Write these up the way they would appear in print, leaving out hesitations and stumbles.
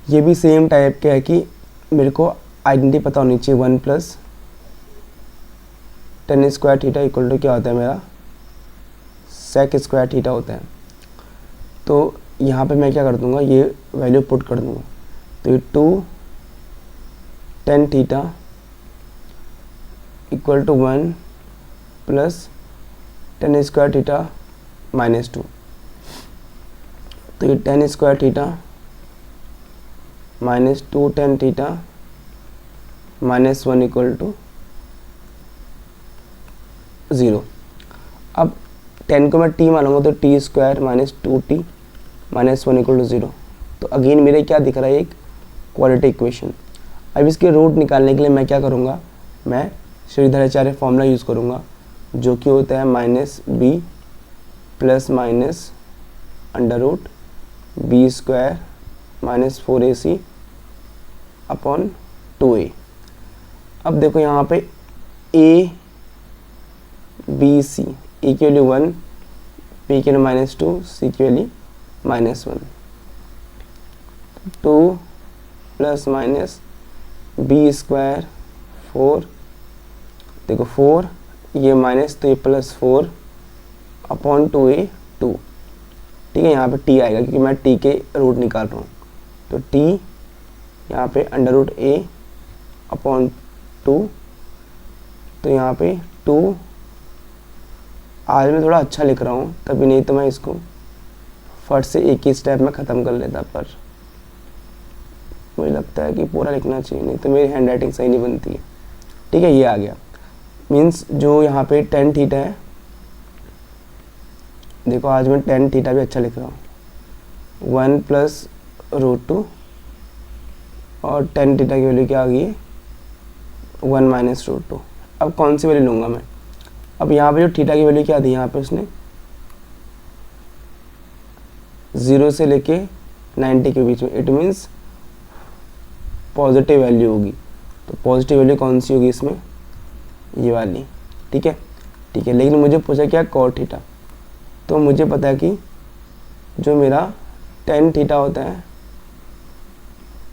ये भी same type के है कि मेरे को आइडेंटिटी पता होनी चाहिए 1 + tan square theta equal to क्या होता है मेरा sec स्क्वायर थीटा होता है। तो यहाँ पे मैं क्या कर दूँगा, ये वैल्यू पुट कर दूँगा। तो ये 2 tan theta equal to 1 + tan square theta -2। तो ये tan square theta -2 tan theta -1 equal to 0। अब 10 को मैं t मानूंगा तो t square -2t -1 equal to 0। तो अगेन मेरे क्या दिख रहा है, एक क्वाड्रेटिक इक्वेशन। अब इसके रूट निकालने के लिए मैं क्या करूँगा, मैं श्रीधराचार्य फॉर्मूला यूज़ करूँगा, जो कि होता है -b ± √b square -4ac upon 2a। अब देखो यहाँ पे a b c, e की वैल्यू 1, p की वैल्यू -2, c की वैल्यू -1। 2 ± b स्क्वायर 4, देखो 4 ये माइनस तो ये +4 अपॉन 2a 2। ठीक है, यहाँ पे t आएगा क्योंकि मैं t के रूट निकाल रहा हूँ। तो t यहाँ पे √a अपॉन 2। तो यहाँ पे 2, आज मैं थोड़ा अच्छा लिख रहा हूँ तभी, नहीं तो मैं इसको फट से एक ही स्टेप में ख़त्म कर लेता, पर मुझे लगता है कि पूरा लिखना चाहिए, नहीं तो मेरी हैंड राइटिंग सही नहीं बनती है। ठीक है, ये आ गया। मीन्स जो यहाँ पे tan थीटा है, देखो आज मैं tan थीटा भी अच्छा लिख रहा हूँ, 1 + √2 और tan थीटा की वैल्यू क्या आ गई है 1 - √2। अब कौन सी वैल्यू लूँगा मैं, अब यहाँ पे जो थीटा की वैल्यू क्या दी, यहाँ पे उसने 0 से लेके 90 के बीच में, इट मीन्स पॉजिटिव वैल्यू होगी। तो पॉजिटिव वैल्यू कौन सी होगी इसमें, ये वाली। ठीक है, ठीक है, लेकिन मुझे पूछा क्या cot थीटा। तो मुझे पता है कि जो मेरा tan थीटा होता है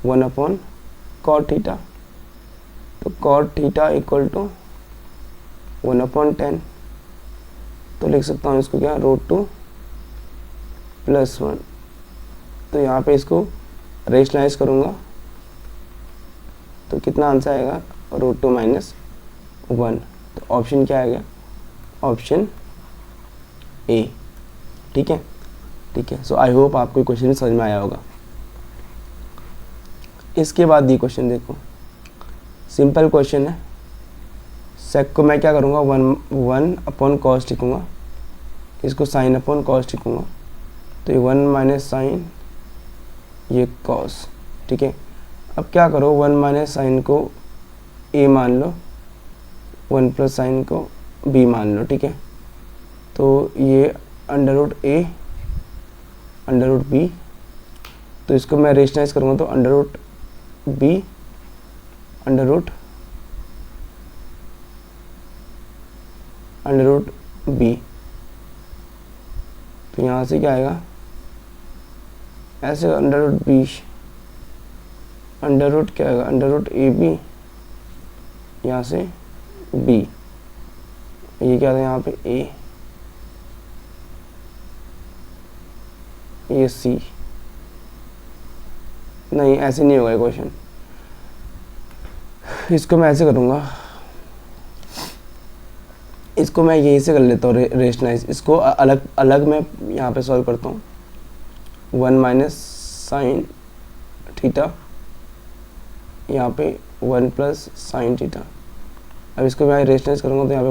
1/cot थीटा। तो cot थीटा इक्वल टू 1/10। तो लिख सकता हूँ इसको क्या, √2 + 1। तो यहाँ पे इसको रेशनलाइज करूँगा तो कितना आंसर आएगा, √2 - 1। तो ऑप्शन क्या आएगा, ऑप्शन ए। ठीक है, ठीक है। सो आई होप आपको क्वेश्चन समझ में आया होगा। इसके बाद ये क्वेश्चन देखो, सिंपल क्वेश्चन है। सेक को मैं क्या करूँगा, 1/cos लिखूँगा, इसको sin अपॉन cos लिखूँगा। तो ये 1 - sin, ये cos। ठीक है, अब क्या करो, 1 - sin को a मान लो, 1 + sin को b मान लो। ठीक है, तो ये √a √b, तो इसको मैं रेशनलाइज करूँगा तो √b √b। तो यहाँ से क्या आएगा, ऐसे √b क्या आएगा, √ab, यहाँ से b, ये क्या था यहाँ पे a, ये c। नहीं, ऐसे नहीं होगा क्वेश्चन, इसको मैं ऐसे करूँगा, इसको मैं यहीं से कर लेता हूँ रेशनलाइज। इसको अलग अलग मैं यहाँ पे सॉल्व करता हूँ। 1 - sin थीटा, यहाँ पे 1 + sin थीटा। अब इसको मैं रेशनलाइज करूँगा तो यहाँ पे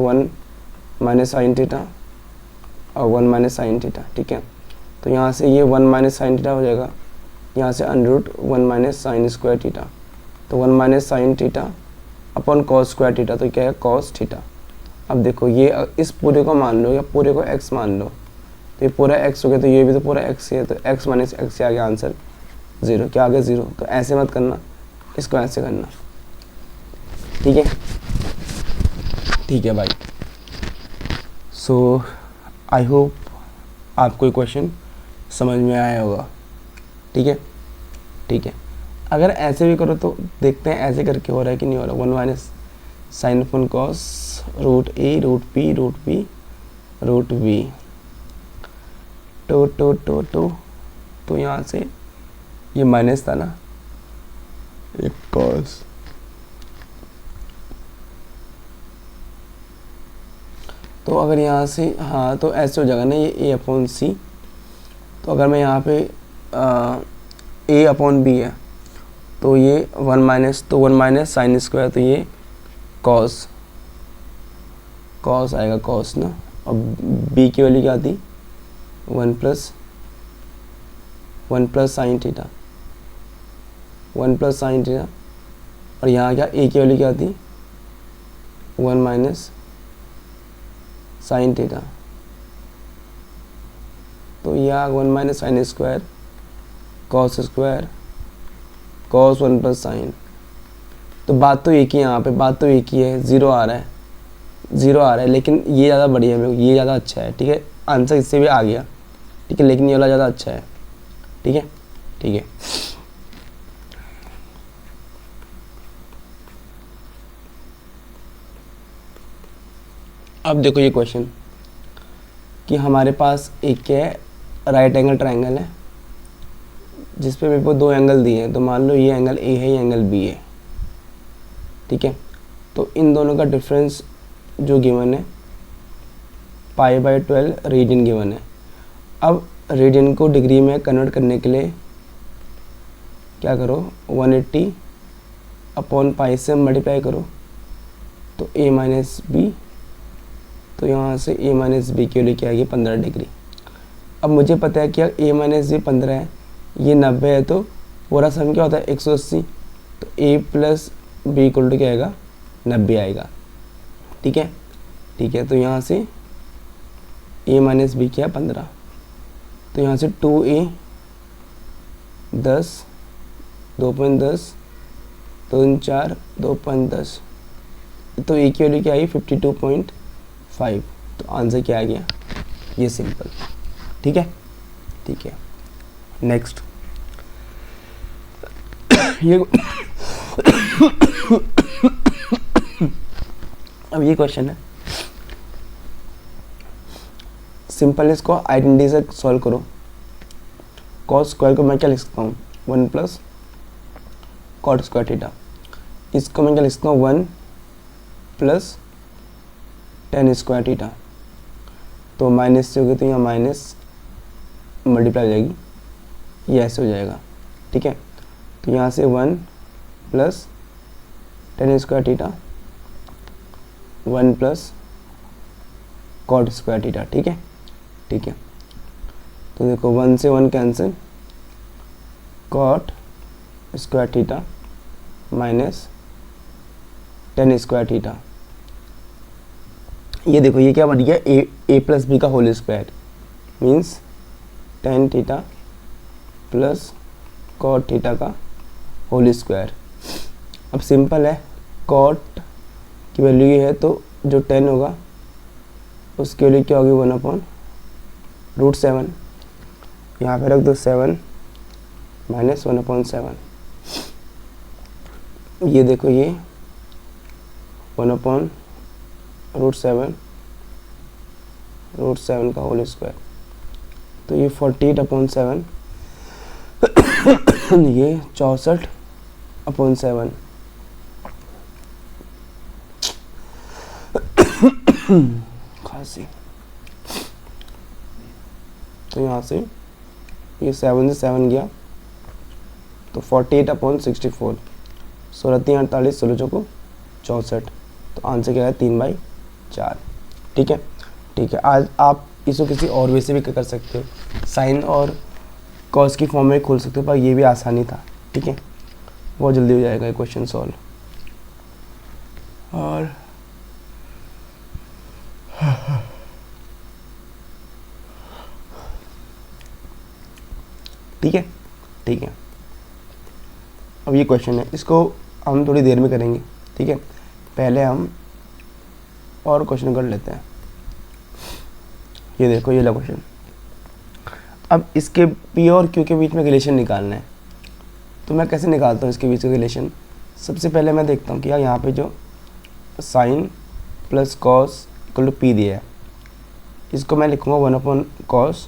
1 - sin थीटा और 1 - sin थीटा। ठीक है, तो यहाँ से ये 1 - sin थीटा हो जाएगा, यहाँ से √1 - sin स्क्वायर थीटा। तो 1 - sin theta upon cos square theta, तो क्या है cos थीटा। अब देखो ये इस पूरे को मान लो या पूरे को x मान लो, तो ये पूरा x हो गया, तो ये भी तो पूरा x है, तो x - x से आ गया आंसर 0। क्या आ गया 0। तो ऐसे मत करना, इसको ऐसे करना। ठीक है, ठीक है भाई। सो आई होप आपको ये क्वेश्चन समझ में आया होगा। ठीक है, ठीक है। अगर ऐसे भी करो तो देखते हैं ऐसे करके हो रहा है कि नहीं हो रहा। 1 minus sine upon cos root A root P root B root B तो यहाँ से ये माइनस था ना, एक कॉस, तो अगर यहाँ से हाँ तो ऐसे हो जाएगा ना, ये ए अपॉन सी। तो अगर मैं यहाँ पे ए अपॉन बी है तो ये 1 माइनस, तो 1 माइनस साइन स्क्वायर, तो ये कॉस आएगा कॉस ना। अब बी की वैल्यू क्या थी 1 plus sine theta, 1 plus sine theta. और यहाँ क्या ए की वैल्यू क्या थी 1 माइनस साइन थीटा, तो यह 1 minus sign square cos 1 plus sign. तो बात तो एक ही, यहाँ पे बात तो एक ही है, ज़ीरो आ रहा है, लेकिन ये ज़्यादा बढ़िया है, ये ज़्यादा अच्छा है। ठीक है, आंसर इससे भी आ गया, ठीक है, लेकिन ये वाला ज़्यादा अच्छा है। ठीक है, ठीक है। अब देखो ये क्वेश्चन कि हमारे पास एक है राइट एंगल ट्रायंगल है जिस पे मेरे को दो एंगल दिए हैं। तो मान लो ये एंगल ए है, ये एंगल बी है। ठीक है, तो इन दोनों का डिफरेंस जो गिवन है π/12 रेडियन गिवन है। अब रेडियन को डिग्री में कन्वर्ट करने के लिए क्या करो 180 अपॉन पाई से मल्टीप्लाई करो, तो a माइनस बी, तो यहाँ से a माइनस बी की वैल्यू क्या आएगी 15 डिग्री। अब मुझे पता है कि a माइनस बी 15 है, ये 90 है, तो पूरा सम क्या होता है 180, तो a plus B equal to क्या आएगा 90 आएगा। ठीक है, ठीक है, तो यहाँ से a माइनस बी क्या है 15, तो यहाँ से 2a 10 2.10 2 4 2.10, तो a की वैल्यू क्या आई 52.5। तो आंसर क्या आ गया, ये सिंपल। ठीक है, ठीक है। नेक्स्ट ये अब ये क्वेश्चन है सिंपल, इसको आइडेंटिटी से सॉल्व करो। कॉस स्क्वायर को मैं क्या लिख सकता हूँ 1 प्लस कॉट स्क्वायर थीटा, इसको मैं क्या लिख सकता हूँ 1 प्लस टेन स्क्वायर थीटा। तो माइनस से होगी तो यहाँ माइनस मल्टीप्लाई हो जाएगी, ये ऐसे हो जाएगा। ठीक है, तो यहाँ से 1 plus tan square theta 1 plus cot square theta. ठीक है, ठीक है, तो देखो 1 से 1 cancel, cot square theta minus tan square theta. ये देखो ये क्या बन गया ए प्लस बी का whole square means tan theta plus cot theta का होल स्क्वायर। अब सिंपल है, कॉट की वैल्यू ये है, तो जो 10 होगा उसकी वैल्यू क्या होगी 1/√7। यहाँ पे रख दो 7 माइनस 1/7। ये देखो ये 1/√7 का होल स्क्वायर, तो ये 48/7 ये 64/7। खांसी, तो यहाँ से ये 7 से 7 गया, तो 48/64, 16×3 = 48, 16 × 64, तो आंसर क्या है 3/4। ठीक है, ठीक है। आज आप इसको किसी और वे से भी कर सकते हो, साइन और कॉस की फॉर्म में खोल सकते हो, पर ये भी आसानी था। ठीक है, बहुत जल्दी हो जाएगा ये क्वेश्चन सॉल्व। और ठीक है, ठीक है। अब ये क्वेश्चन है, इसको हम थोड़ी देर में करेंगे। ठीक है, पहले हम और क्वेश्चन कर लेते हैं। ये देखो ये ला क्वेश्चन। अब इसके पी और क्यू के बीच में रिलेशन निकालना है, तो मैं कैसे निकालता हूँ इसके बीच का रिलेशन। सबसे पहले मैं देखता हूँ कि यार यहाँ पे जो sine plus cos equal to P दिया है, इसको मैं लिखूँगा 1/cos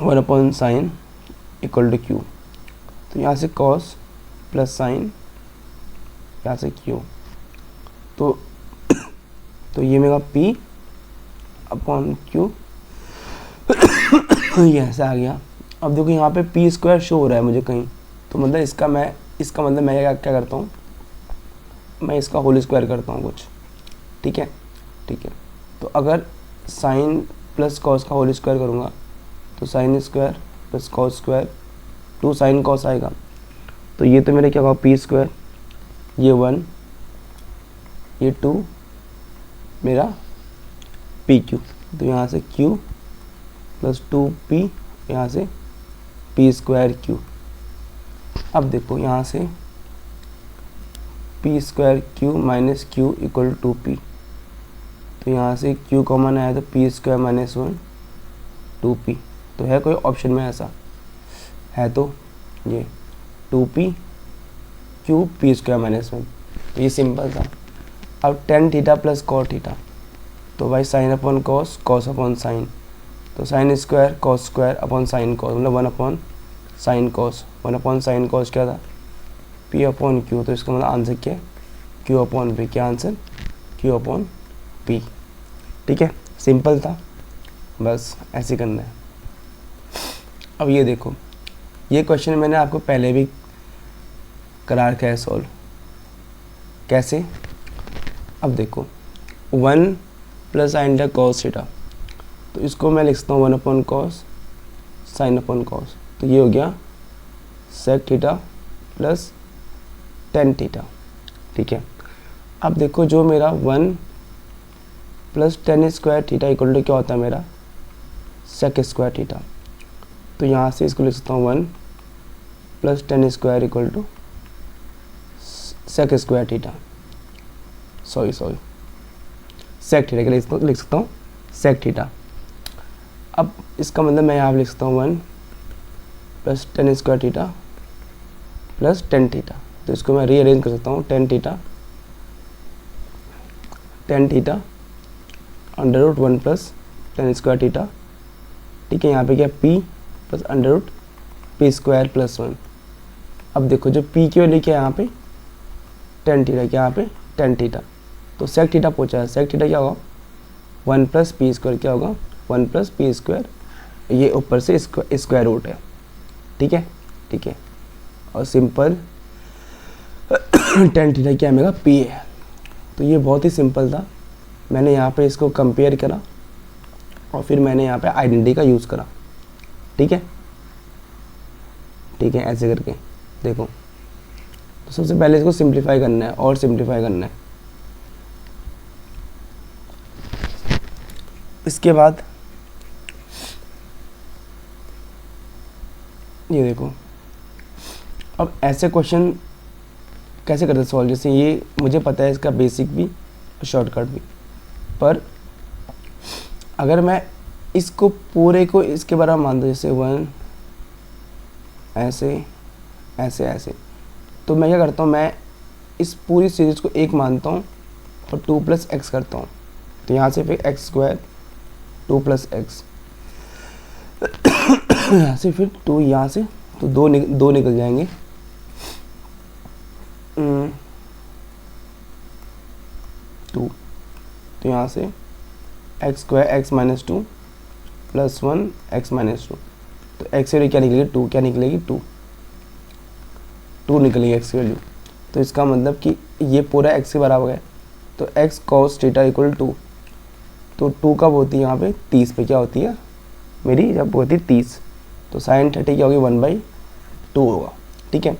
1/sin equal to Q. तो यहाँ से कॉस प्लस साइन, यहाँ से क्यू, तो ये मेरा P अपॉन क्यू ये ऐसे आ गया। अब देखो यहाँ पे p² शो हो रहा है मुझे कहीं, तो मतलब इसका मतलब मैं क्या करता हूँ, मैं इसका होल स्क्वायर करता हूँ कुछ। ठीक है। तो अगर साइन प्लस कॉस का होल स्क्वायर करूँगा तो sine square plus cos square 2 sine cos आएगा। तो ये तो मेरे क्या होगा p², ये 1, ये 2 मेरा PQ। तो यहाँ से Q प्लस 2P, यहाँ से p²Q। अब देखो यहाँ से p²Q minus Q equal to 2P। तो यहाँ से Q कॉमन आया तो p² माइनस 1 2P। तो है कोई ऑप्शन में ऐसा है, तो ये 2P Q p² माइनस 1। ये सिंपल था। अब tan theta plus cot theta, तो भाई sine upon cos, cos upon sine, तो sine square cos square upon sine cos, मतलब 1/sin कॉस। 1/sin कॉस क्या था, P अपॉन Q। तो इसका मतलब आंसर क्या है, Q अपॉन P। क्या आंसर, Q अपॉन P। ठीक है, सिंपल था, बस ऐसे करना है। अब ये देखो, ये क्वेश्चन मैंने आपको पहले भी करा रखा है सॉल्व। कैसे, अब देखो 1 प्लस साइन टा कॉस थीटा, तो इसको मैं लिखता हूँ 1/cos साइन अपॉन कॉस। तो ये हो गया sec theta plus tan theta. ठीक है। अब देखो जो मेरा 1 plus tan square theta equal to क्या होता है मेरा, सेक स्क्वायर थीटा। तो यहाँ से इसको लिख सकता हूँ 1 plus tan square equal to sec square theta, sorry sec theta के लिए लिख सकता हूँ सेक थीटा। अब इसका मतलब मैं यहाँ पे लिख सकता हूँ 1 plus tan square theta plus tan theta. तो इसको मैं रीअरेंज कर सकता हूँ, tan theta under root 1 plus tan square theta. ठीक है, यहाँ पे क्या P plus under root p² plus 1। अब देखो जो P की वैल्यू क्या है यहाँ पे टेन थीटा, क्या यहाँ पे टेन थीटा। तो सेक थीटा पूछा है, सेक थीटा क्या होगा 1 प्लस p², क्या होगा 1 प्लस p², ये ऊपर से स्क्वायर रूट है। ठीक है, और सिंपल टेन थीटा क्या मेरा P है। तो ये बहुत ही सिंपल था। मैंने यहाँ पे इसको कंपेयर करा और फिर मैंने यहाँ पे आइडेंटिटी का यूज़ करा। ठीक है, ऐसे करके देखो। तो सबसे पहले इसको सिंप्लीफाई करना है और सिंप्लीफाई करना है। इसके बाद ये देखो, अब ऐसे क्वेश्चन कैसे करते सॉल्व, जैसे ये मुझे पता है इसका बेसिक भी और शॉर्टकट भी, पर अगर मैं इसको पूरे को इसके बराबर मान दूँ, जैसे 1 ऐसे, तो मैं क्या करता हूँ, मैं इस पूरी सीरीज़ को 1 मानता हूँ और 2 प्लस एक्स करता हूँ। तो यहाँ से फिर x² 2 प्लस एक्स, यहाँ से फिर 2, यहाँ से तो 2 निकल जाएंगे। तो यहाँ से x² x minus 2 plus 1 x minus 2। तो x की वैल्यू क्या निकलेगी 2, क्या निकलेगी 2 निकलेगी x की वैल्यू। तो इसका मतलब कि ये पूरा x के बराबर है। तो x cos थीटा इक्वल 2, तो 2 कब होती है यहाँ पे 30 पे क्या होती है मेरी, जब होती है 30, तो साइन 30 क्या होगी 1/2 होगा। ठीक है,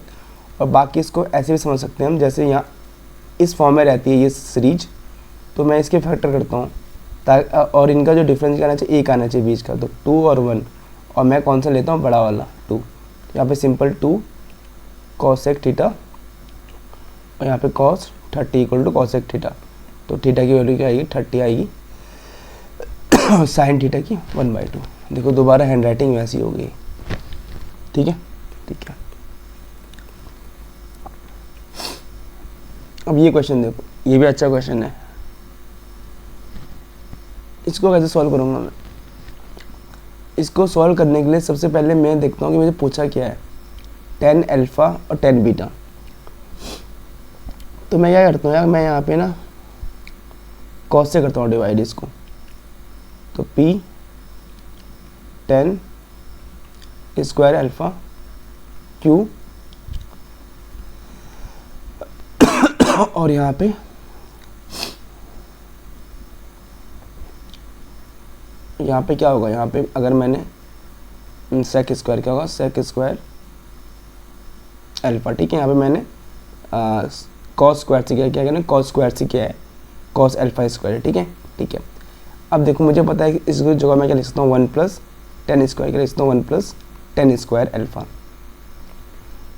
और बाकी इसको ऐसे भी समझ सकते हैं हम, जैसे यहाँ इस फॉर्म में रहती है ये सीरीज, तो मैं इसके फैक्टर करता हूँ ताकि, और इनका जो डिफरेंस क्या आना चाहिए 1 आना चाहिए बीच का, तो 2 और 1, और मैं कौन सा लेता हूँ बड़ा वाला 2। यहाँ पे सिंपल 2 cosec थीटा और यहाँ पे cos 30 equal to cosec theta. तो थीटा की वैल्यू क्या आएगी 30 आएगी, साइन थीटा की 1/2। देखो दोबारा हैंड राइटिंग वैसी हो गई। ठीक है, ठीक है। अब ये क्वेश्चन देखो, ये भी अच्छा क्वेश्चन है। इसको कैसे सॉल्व करूँगा मैं? इसको सॉल्व करने के लिए सबसे पहले मैं देखता हूँ कि मुझे पूछा क्या है, 10 अल्फ़ा और 10 बीटा। तो मैं क्या करता हूँ यार, मैं यहाँ पे ना कॉस से करता हूँ डिवाइड इसको। तो P 10 स्क्वायर अल्फ़ा Q और यहाँ पे क्या होगा, यहाँ पे अगर मैंने सेक स्क्वायर, क्या होगा, सेक स्क्वायर अल्फ़ा। ठीक है, यहाँ पे मैंने कॉस स्क्वायर से क्या कहना, कॉस स्क्वायर से क्या है, कॉस अल्फ़ा स्क्वायर। ठीक है, ठीक है। अब देखो मुझे पता है कि इस जगह मैं क्या लिख सकता हूँ, 1 + 10 स्क्वायर, क्या लिख सकता हूँ, 1 + 10 स्क्वायर अल्फ़ा।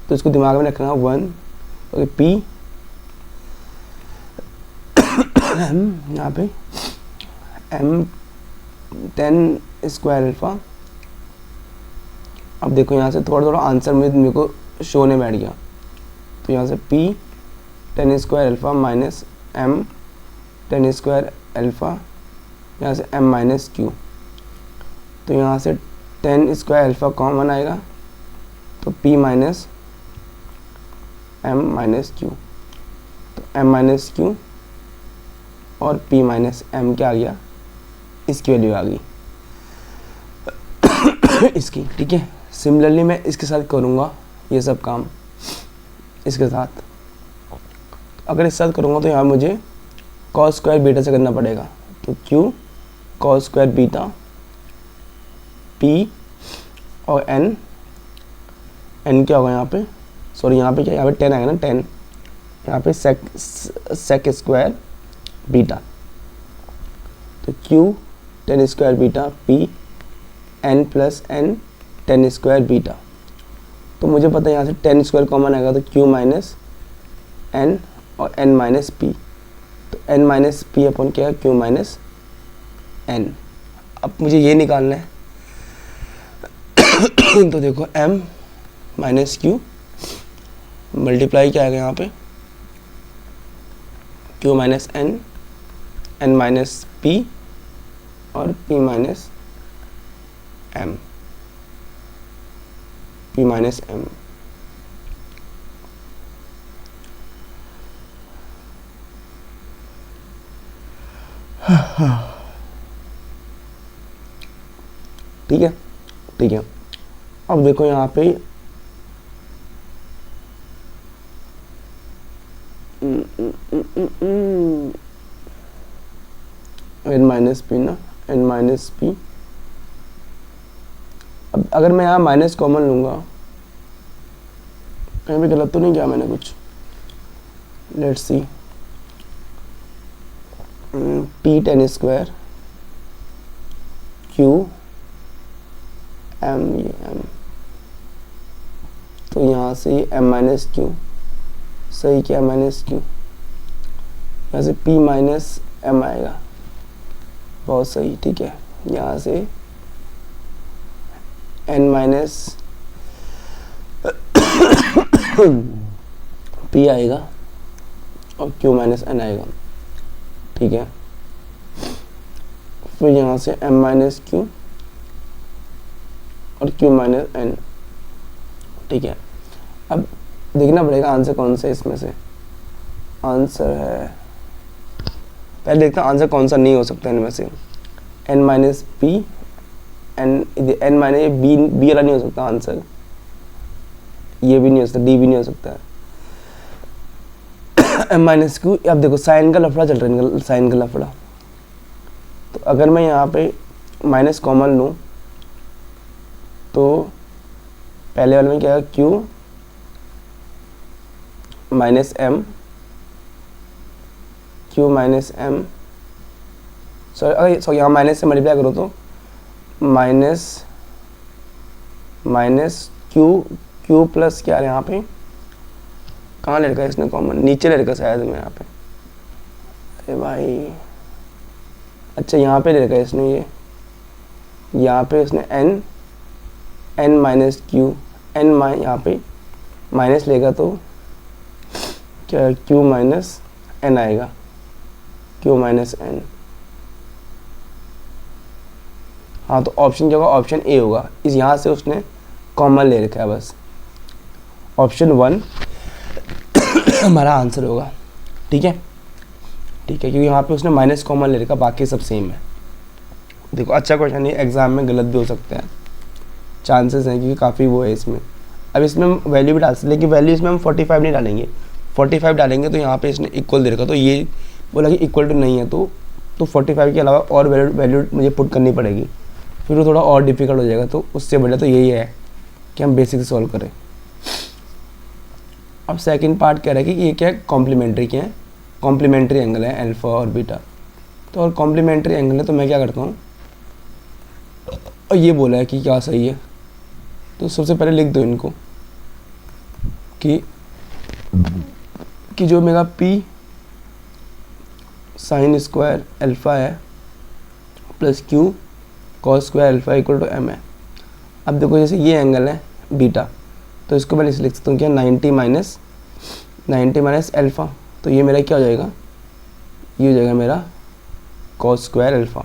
तो इसको दिमाग में रखना, 1 ओके, P यहाँ पे M 10 स्क्वायर अल्फ़ा। अब देखो यहाँ से थोड़ा थोड़ा आंसर मेरे को शो ने बैठ गया। तो यहाँ से P 10 square alpha minus M 10 square alpha, यहाँ से M माइनस Q। तो यहाँ से 10 स्क्वायर अल्फ़ा कॉमन आएगा, तो P minus M minus Q। तो M माइनस Q और P माइनस M क्या आ गया, इसकी वैल्यू आ गई इसकी। ठीक है, सिमिलरली मैं इसके साथ करूँगा ये सब काम इसके साथ। अगर इसके साथ करूँगा तो यहाँ मुझे कॉस स्क्वायर बीटा से करना पड़ेगा। तो Q cos square beta P और N क्या होगा यहाँ पे, सॉरी यहाँ पे क्या, यहाँ पे 10 आएगा ना, 10 यहाँ पे सेक स्क्वायर बीटा। तो Q 10 square beta P N + N 10 square beta. तो मुझे पता है यहाँ से 10 स्क्वायर कॉमन आएगा, तो Q माइनस N और N माइनस P। तो N माइनस P अपन क्या है, Q माइनस N। अब मुझे ये निकालना है तो देखो M माइनस Q मल्टीप्लाई क्या आएगा यहाँ पे, Q minus N, N minus P और P minus M, P minus M। ठीक है, ठीक है। अब देखो यहाँ पे N माइनस P ना, N माइनस P। अब अगर मैं यहाँ माइनस कॉमन लूँगा, कहीं भी गलत तो नहीं किया मैंने कुछ, let's see. P 10 square Q M, ये M, तो यहाँ से M माइनस Q, सही क्या, माइनस Q, यहाँ से P माइनस M आएगा, बहुत सही। ठीक है, यहाँ से N माइनस P आएगा और Q माइनस N आएगा। ठीक है, फिर यहाँ से M माइनस Q और Q माइनस N। ठीक है, अब देखना पड़ेगा आंसर कौन सा है इसमें से। आंसर है, पहले देखता हूँ आंसर कौन सा नहीं हो सकता इनमें से। N minus P, N minus B वाला नहीं हो सकता आंसर, ये भी नहीं हो सकता, D भी नहीं हो सकता है। M माइनस Q, अब देखो साइन का लफड़ा चल रहा है, साइन का लफड़ा। तो अगर मैं यहाँ पे माइनस कॉमन लूँ तो पहले वाले में क्या है, Q minus M, Q minus M, sorry यहाँ माइनस से मल्टीप्लाई करो तो माइनस Q प्लस क्या है यहाँ पे, कहाँ ले रखा है इसने कॉमन, नीचे ले रखा शायद में यहाँ पे, अरे भाई, अच्छा यहाँ पे ले रखा है इसने, ये यहाँ पे इसने N माइनस Q, एन यहाँ पे माइनस लेगा तो क्या क्यू माइनस एन आएगा, क्यू माइनस एन। हाँ तो ऑप्शन क्या होगा, ऑप्शन ए होगा। इस यहाँ से उसने कॉमन ले रखा है बस, ऑप्शन 1 हमारा आंसर होगा। ठीक है ठीक है, क्योंकि यहाँ पे उसने माइनस कॉमन ले रखा, बाकी सब सेम है। देखो अच्छा क्वेश्चन है, एग्जाम में गलत भी हो सकते हैं, चांसेस हैं, क्योंकि काफ़ी वो है इसमें। अब इसमें हम वैल्यू भी डाल सकते, लेकिन वैल्यू इसमें हम 45 नहीं डालेंगे। 45 डालेंगे तो यहाँ पे इसने इक्वल दे रखा, तो ये बोला कि इक्वल टू नहीं है, तो 45 के अलावा और वैल्यू मुझे पुट करनी पड़ेगी, फिर वो थोड़ा और डिफिकल्ट हो जाएगा। तो उससे बढ़िया तो यही है कि हम बेसिक से सॉल्व करें। अब सेकंड पार्ट कह रहा है कि ये क्या है, कॉम्प्लीमेंट्री क्या है, कॉम्प्लीमेंट्री एंगल है अल्फा और बीटा। तो और कॉम्प्लीमेंट्री एंगल है तो मैं क्या करता हूँ, और ये बोला है कि क्या सही है, तो सबसे पहले लिख दो इनको कि जो मेरा पी साइन स्क्वायर अल्फा है plus Q cos square alpha equal to M है। अब देखो जैसे ये एंगल है बीटा, तो इसको मैं लिख सकता हूँ क्या, 90 माइनस अल्फा, तो ये मेरा क्या हो जाएगा, ये हो जाएगा मेरा कॉस स्क्वायर अल्फा।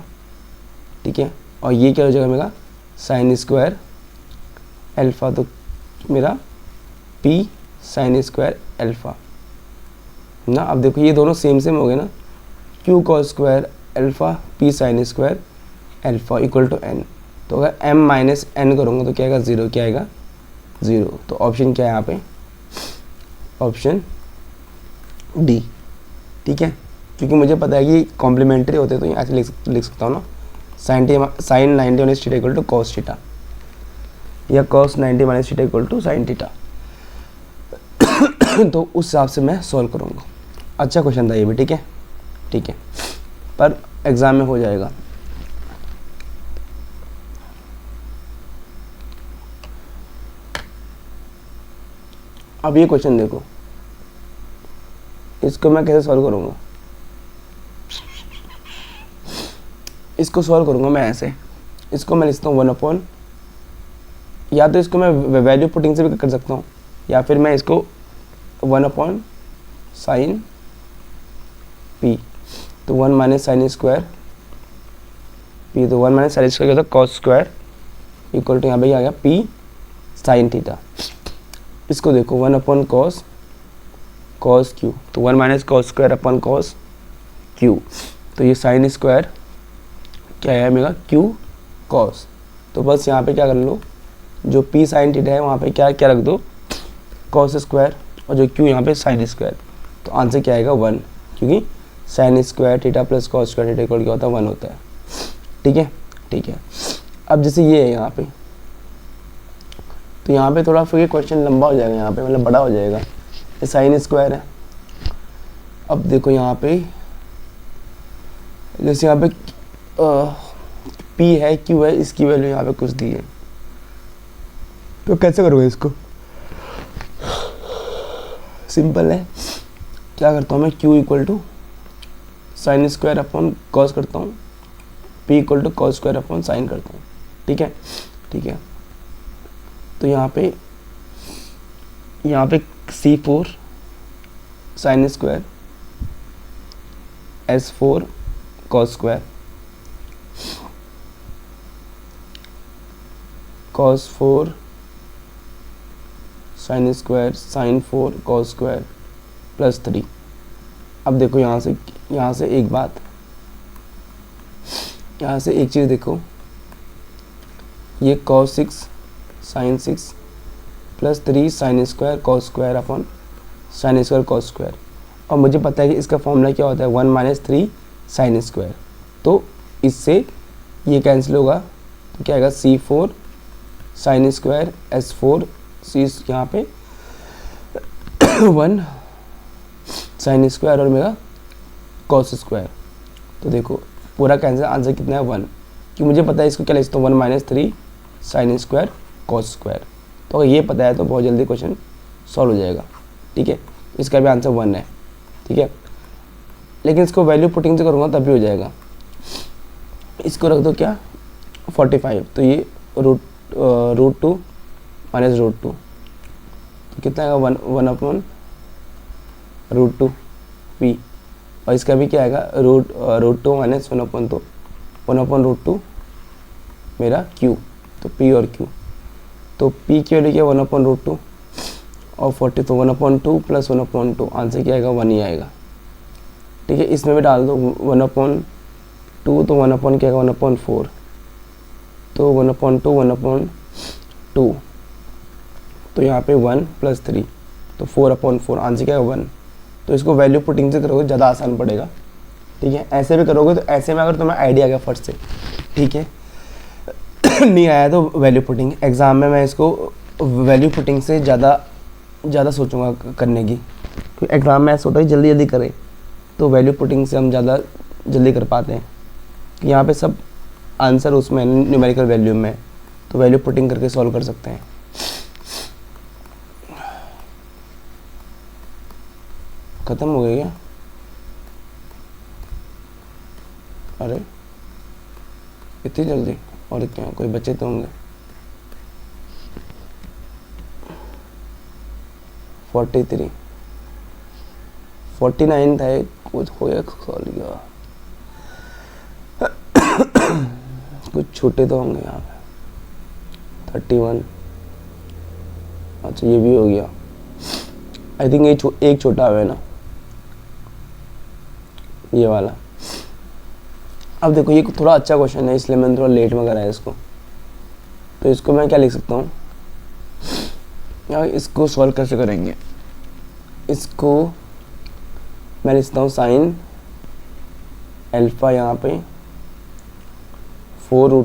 ठीक है, और ये क्या हो जाएगा मेरा साइन स्क्वायर अल्फा, तो मेरा पी साइन स्क्वायर अल्फा ना। अब देखो ये दोनों सेम हो गए ना, Q cos square alpha P sine square alpha equal to N. तो अगर m माइनस एन करूँगा तो क्या आएगा, 0, क्या आएगा 0। तो ऑप्शन क्या है यहाँ पे, ऑप्शन डी। ठीक है, क्योंकि मुझे पता है कि कॉम्प्लीमेंट्री होते हैं, तो यहाँ ऐसे लिख सकता हूँ ना, sine 90 minus theta equal to cos theta, या cos 90 minus theta equal to sine theta. तो उस हिसाब से मैं सॉल्व करूँगा। अच्छा क्वेश्चन था ये भी। ठीक है ठीक है, पर एग्ज़ाम में हो जाएगा। अब ये क्वेश्चन देखो, इसको मैं कैसे सॉल्व करूँगा, इसको सॉल्व करूँगा मैं ऐसे, इसको मैं लिखता हूँ 1/, या तो इसको मैं वैल्यू पुटिंग से भी कर सकता हूँ, या फिर मैं इसको 1/sin p, तो 1 माइनस साइन स्क्वायर p, तो 1 माइनस साइन स्क्वायर क्या होता है कॉस स्क्वायर इक्वल टू यहाँ पे आ गया p साइन थीटा। इसको देखो 1 कॉस क्यू, तो 1 minus cos square upon cos Q, तो ये साइन स्क्वायर क्या है मेरा क्यू कॉस। तो बस यहाँ पे क्या कर लो, जो p साइन थीटा है वहाँ पे क्या क्या रख दो कॉस स्क्वायर, और जो क्यू यहाँ पे साइन स्क्वायर। तो आंसर क्या आएगा 1, क्योंकि sine square theta plus cos square theta equal क्या होता है 1 होता है। ठीक है ठीक है, अब जैसे ये है यहाँ पे, तो यहाँ पे थोड़ा फिर क्वेश्चन लंबा हो जाएगा, यहाँ पे मतलब बड़ा हो जाएगा। ये साइन स्क्वायर है, अब देखो यहाँ पे जैसे यहाँ पे पी है क्यू है, इसकी वैल्यू यहाँ पे कुछ दी है, तो कैसे करोगे इसको, सिंपल है। क्या करता हूँ मैं, q equal to sine square upon cos करता हूँ, p equal to cos square upon sine करता हूँ। ठीक है ठीक है, तो यहाँ पे c4 sine square s4 cos square cos 4 sine square sine 4 cos square plus 3। अब देखो यहाँ से एक बात, यहाँ से एक चीज़ देखो, ये cos 6 sine 6 plus 3 sine square cos square upon sine square cos square, और मुझे पता है कि इसका फॉर्मूला क्या होता है 1 माइनस 3 साइन स्क्वायर। तो इससे ये कैंसिल होगा, तो क्या आएगा c4 साइन स्क्वायर s4 सी यहाँ पे 1 साइन स्क्वायर और मेरा कॉस स्क्वायर। तो देखो पूरा कैंसिल, आंसर कितना है 1, कि मुझे पता है इसको क्या लिखता हूँ 1 minus 3 sine square cos square. तो अगर ये पता है तो बहुत जल्दी क्वेश्चन सॉल्व हो जाएगा। ठीक है, इसका भी आंसर 1 है। ठीक है, लेकिन इसको वैल्यू पुटिंग से करूँगा तब भी हो जाएगा। इसको रख दो क्या 45, तो ये रूट 2 माइनस रूट 2 तो कितना आएगा 1/√2 p, और इसका भी क्या आएगा √2 माइनस 1/2, 1/√2 मेरा q, तो p और q, तो p की वैल्यू क्या 1/√2 और 40, तो 1/2 प्लस 1/2, आंसर क्या आएगा 1 ही आएगा। ठीक है, इसमें भी डाल दो 1/2, तो 1 क्या आएगा 1/4, तो 1/2 1/2, तो यहाँ पे 1 + 3, तो 4/4, आंसर क्या है 1। तो इसको वैल्यू पुटिंग से करोगे ज़्यादा आसान पड़ेगा। ठीक है, ऐसे भी करोगे तो ऐसे में अगर तुम्हें आइडिया आ गया फर्स्ट से, ठीक है, नहीं आया तो वैल्यू पुटिंग, एग्ज़ाम में मैं इसको वैल्यू पुटिंग से ज़्यादा सोचूंगा करने की, क्योंकि एग्ज़ाम में ऐसा होता है जल्दी जल्दी करें, तो वैल्यू पुटिंग से हम ज़्यादा जल्दी कर पाते हैं। यहाँ पे सब आंसर उसमें न्यूमेरिकल वैल्यू में, तो वैल्यू पुटिंग करके सॉल्व कर सकते हैं। ख़त्म हो गई क्या? अरे इतनी जल्दी, और क्या कोई बच्चे तो होंगे। 43, 49 था, कुछ हो गया सॉल्व किया। कुछ छोटे तो होंगे यहाँ पे। 31, अच्छा ये भी हो गया। आई थिंक एक छोटा है ना, ये वाला। अब देखो ये थोड़ा अच्छा क्वेश्चन है, इसलिए मैंने थोड़ा लेट में कराया इसको। तो इसको मैं क्या लिख सकता हूँ यार, इसको सॉल्व कैसे करेंगे, इसको मैं लिखता हूँ sin अल्फ़ा यहाँ पे 4√2